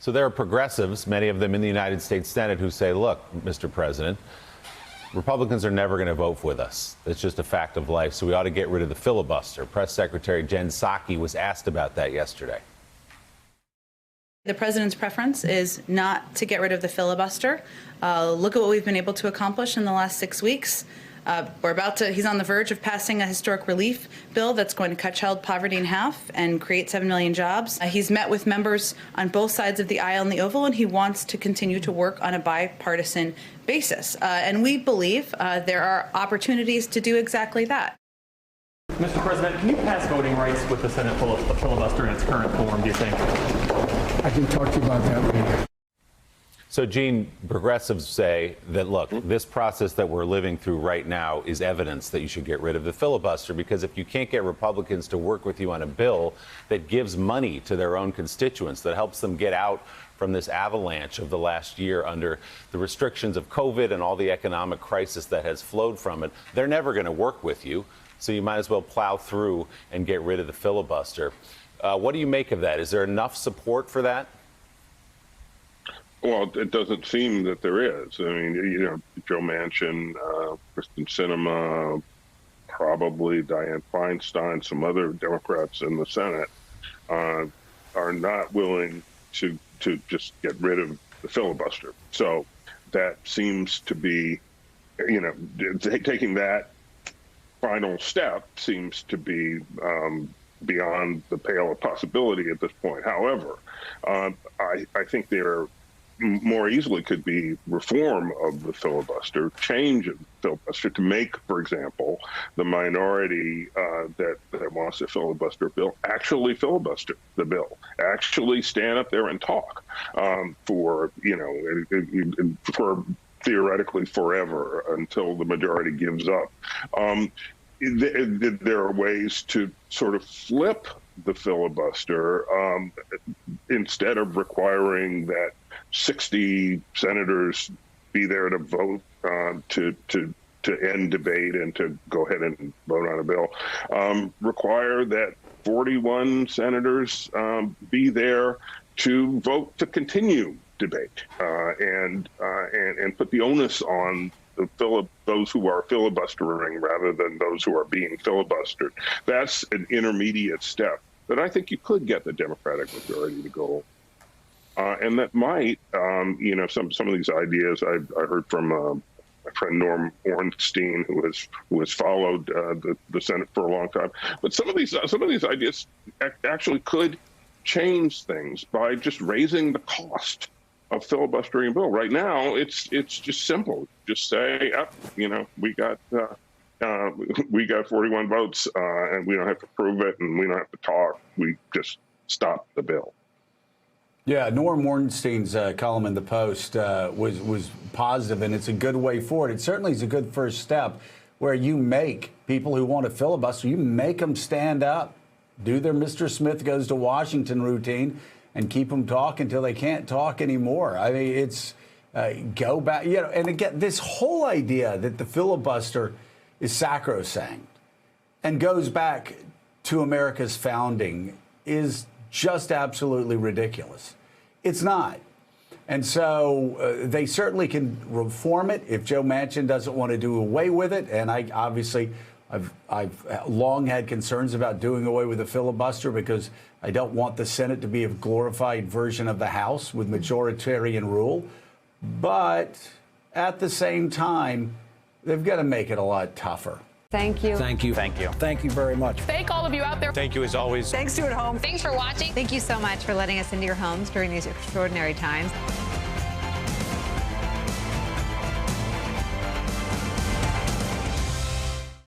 So there are progressives, many of them in the United States Senate, who say, look, Mr. President, Republicans are never going to vote with us. It's just a fact of life. So we ought to get rid of the filibuster. Press Secretary Jen Psaki was asked about that yesterday. The president's preference is not to get rid of the filibuster. Look at what we've been able to accomplish in the last 6 weeks. He's on the verge of passing a historic relief bill that's going to cut child poverty in half and create 7 million jobs. He's met with members on both sides of the aisle in the Oval, and he wants to continue to work on a bipartisan basis. And we believe there are opportunities to do exactly that. Mr. President, can you pass voting rights with the Senate filibuster in its current form, do you think? I can talk to you about that later. So, Gene, progressives say that, look, this process that we're living through right now is evidence that you should get rid of the filibuster, because if you can't get Republicans to work with you on a bill that gives money to their own constituents, that helps them get out from this avalanche of the last year under the restrictions of COVID and all the economic crisis that has flowed from it, they're never going to work with you. So you might as well plow through and get rid of the filibuster. What do you make of that? Is there enough support for that? Well, it doesn't seem that there is. I mean, Joe Manchin, Kristen Sinema, probably Dianne Feinstein, some other Democrats in the Senate are not willing to just get rid of the filibuster. So that seems to be, taking that final step seems to be beyond the pale of possibility at this point. However, I think there more easily could be reform of the filibuster, change of the filibuster to make, for example, the minority that wants to filibuster bill actually filibuster the bill, actually stand up there and talk for theoretically forever until the majority gives up. There are ways to sort of flip the filibuster instead of requiring that 60 senators be there to vote to end debate and to go ahead and vote on a bill. Require that 41 senators be there to vote to continue debate and put the onus on those who are filibustering rather than those who are being filibustered. That's an intermediate step that I think you could get the Democratic majority to go. And that might, some of these ideas I heard from my friend Norm Ornstein, who has followed the Senate for a long time. But some of these ideas actually could change things by just raising the cost of filibustering a bill. Right now, it's just simple. Just say, we got 41 votes, and we don't have to prove it, and we don't have to talk. We just stop the bill. Yeah, Norm Ornstein's column in the Post was positive, and it's a good way forward. It certainly is a good first step where you make people who want to filibuster, you make them stand up, do their Mr. Smith goes to Washington routine, and keep them talking until they can't talk anymore. I mean, it's go back, and again, this whole idea that the filibuster is sacrosanct and goes back to America's founding is just absolutely ridiculous. It's not. And so they certainly can reform it if Joe Manchin doesn't want to do away with it. And I've long had concerns about doing away with the filibuster because I don't want the Senate to be a glorified version of the House with majoritarian rule. But at the same time, they've got to make it a lot tougher. Thank you. Thank you. Thank you. Thank you very much. Thank all of you out there. Thank you as always. Thanks to at home. Thanks for watching. Thank you so much for letting us into your homes during these extraordinary times.